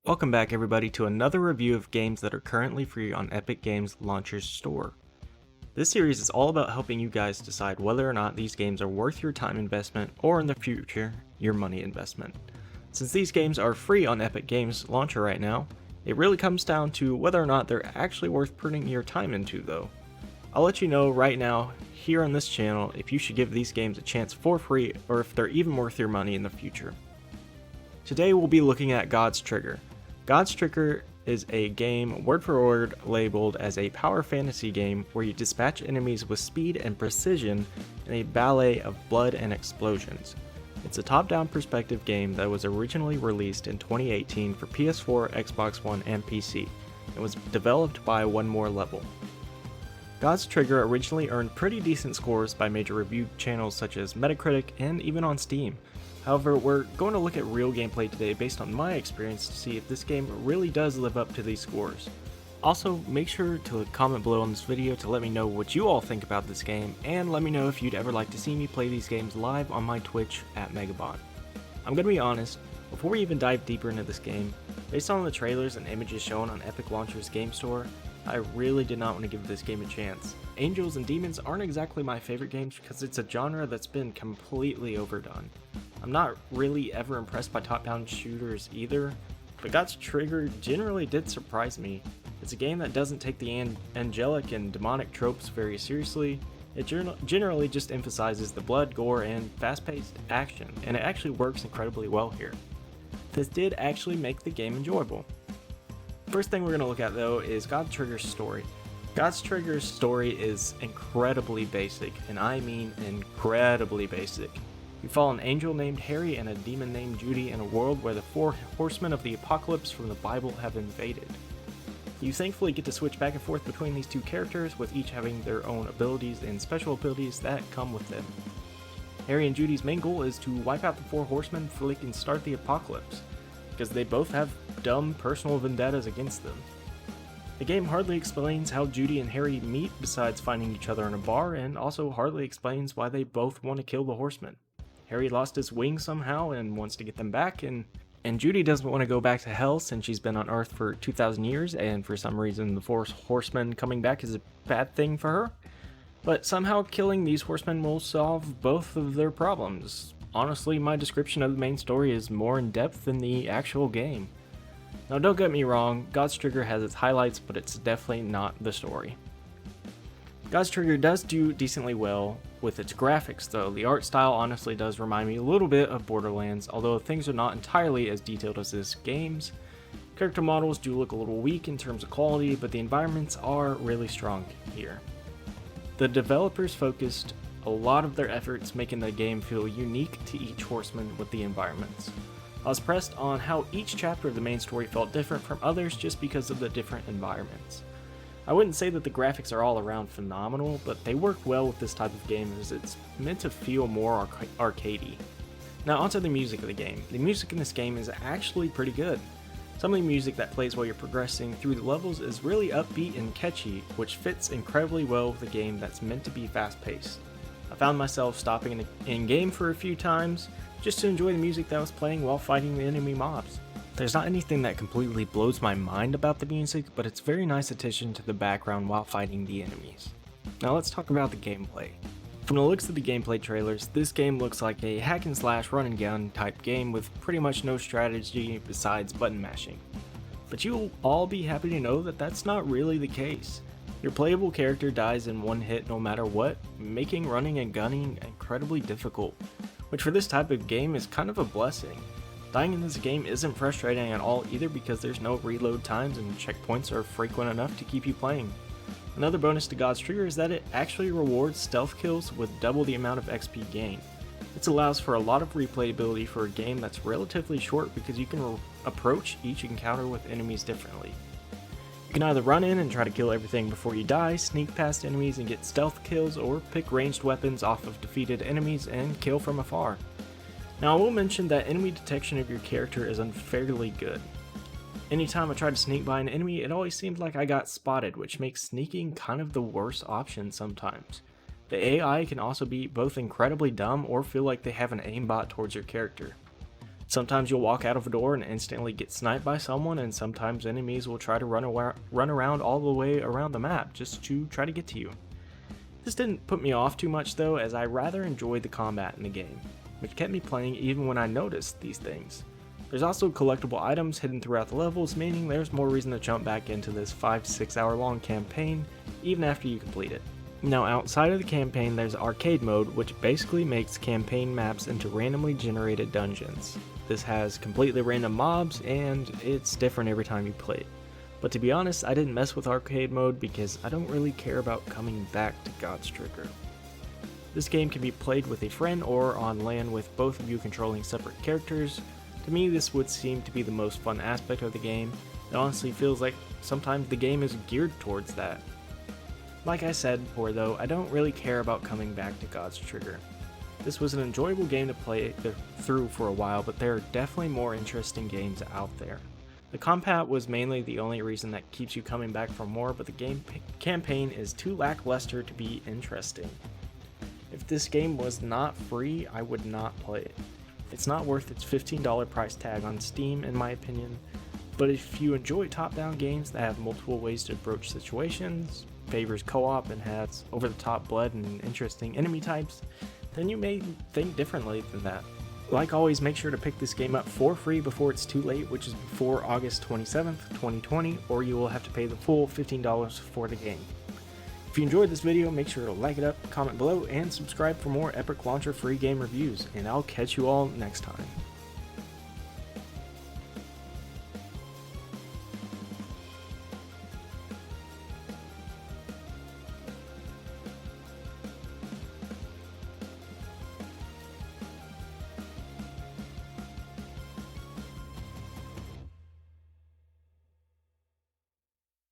Welcome back everybody to another review of games that are currently free on Epic Games Launcher's store. This series is all about helping you guys decide whether or not these games are worth your time investment or in the future, your money investment. Since these games are free on Epic Games Launcher right now, it really comes down to whether or not they're actually worth putting your time into though. I'll let you know right now here on this channel if you should give these games a chance for free or if they're even worth your money in the future. Today we'll be looking at godstrigger. Godstrigger is a game word for word labeled as a power fantasy game where you dispatch enemies with speed and precision in a ballet of blood and explosions. It's a top-down perspective game that was originally released in 2018 for PS4, Xbox One, and PC. It was developed by One More Level. Godstrigger originally earned pretty decent scores by major review channels such as Metacritic and even on Steam. However, we're going to look at real gameplay today based on my experience to see if this game really does live up to these scores. Also, make sure to comment below on this video to let me know what you all think about this game, and let me know if you'd ever like to see me play these games live on my Twitch at Megabot. I'm going to be honest, before we even dive deeper into this game, based on the trailers and images shown on Epic Launcher's game store, I really did not want to give this game a chance. Angels and Demons aren't exactly my favorite games because it's a genre that's been completely overdone. I'm not really ever impressed by top-down shooters either, but godstrigger generally did surprise me. It's a game that doesn't take the angelic and demonic tropes very seriously. It generally just emphasizes the blood, gore, and fast-paced action, and it actually works incredibly well here. This did actually make the game enjoyable. First thing we're going to look at though is godstrigger's story. Godstrigger's story is incredibly basic, and I mean incredibly basic. You follow an angel named Harry and a demon named Judy in a world where the four horsemen of the apocalypse from the Bible have invaded. You thankfully get to switch back and forth between these two characters, with each having their own abilities and special abilities that come with them. Harry and Judy's main goal is to wipe out the four horsemen before they can start the apocalypse, because they both have dumb personal vendettas against them. The game hardly explains how Judy and Harry meet besides finding each other in a bar, and also hardly explains why they both want to kill the horsemen. Harry lost his wings somehow and wants to get them back, and Judy doesn't want to go back to hell since she's been on Earth for 2,000 years, and for some reason the four horsemen coming back is a bad thing for her. But somehow killing these horsemen will solve both of their problems. Honestly, my description of the main story is more in depth than the actual game. Now don't get me wrong, godstrigger has its highlights, but it's definitely not the story. Godstrigger does do decently well with its graphics though. The art style honestly does remind me a little bit of Borderlands, although things are not entirely as detailed as this game's. Character models do look a little weak in terms of quality, but the environments are really strong here. The developers focused a lot of their efforts making the game feel unique to each horseman with the environments. I was pressed on how each chapter of the main story felt different from others just because of the different environments. I wouldn't say that the graphics are all around phenomenal, but they work well with this type of game as it's meant to feel more arcadey. Now onto the music of the game. The music in this game is actually pretty good. Some of the music that plays while you're progressing through the levels is really upbeat and catchy, which fits incredibly well with a game that's meant to be fast-paced. I found myself stopping in-game for a few times just to enjoy the music that was playing while fighting the enemy mobs. There's not anything that completely blows my mind about the music, but it's very nice addition to the background while fighting the enemies. Now let's talk about the gameplay. From the looks of the gameplay trailers, this game looks like a hack and slash run and gun type game with pretty much no strategy besides button mashing. But you'll all be happy to know that that's not really the case. Your playable character dies in one hit no matter what, making running and gunning incredibly difficult, which for this type of game is kind of a blessing. Dying in this game isn't frustrating at all either because there's no reload times and checkpoints are frequent enough to keep you playing. Another bonus to godstrigger is that it actually rewards stealth kills with double the amount of XP gained. This allows for a lot of replayability for a game that's relatively short because you can approach each encounter with enemies differently. You can either run in and try to kill everything before you die, sneak past enemies and get stealth kills, or pick ranged weapons off of defeated enemies and kill from afar. Now I will mention that enemy detection of your character is unfairly good. Anytime I tried to sneak by an enemy, it always seemed like I got spotted, which makes sneaking kind of the worst option sometimes. The AI can also be both incredibly dumb or feel like they have an aimbot towards your character. Sometimes you'll walk out of a door and instantly get sniped by someone, and sometimes enemies will try to run around all the way around the map just to try to get to you. This didn't put me off too much though, as I rather enjoyed the combat in the game, which kept me playing even when I noticed these things. There's also collectible items hidden throughout the levels, meaning there's more reason to jump back into this 5-6 hour long campaign even after you complete it. Now outside of the campaign there's arcade mode, which basically makes campaign maps into randomly generated dungeons. This has completely random mobs and it's different every time you play it. But to be honest, I didn't mess with arcade mode because I don't really care about coming back to godstrigger. This game can be played with a friend or on LAN with both of you controlling separate characters. To me, this would seem to be the most fun aspect of the game. It honestly feels like sometimes the game is geared towards that. Like I said before though, I don't really care about coming back to godstrigger. This was an enjoyable game to play through for a while, but there are definitely more interesting games out there. The combat was mainly the only reason that keeps you coming back for more, but the game campaign is too lackluster to be interesting. If this game was not free, I would not play it. It's not worth its $15 price tag on Steam in my opinion, but if you enjoy top-down games that have multiple ways to approach situations, favors co-op, and has over-the-top blood and interesting enemy types, then you may think differently than that. Like always, make sure to pick this game up for free before it's too late, which is before August 27th, 2020, or you will have to pay the full $15 for the game. If you enjoyed this video, make sure to like it up, comment below, and subscribe for more epic launcher free game reviews, and I'll catch you all next time.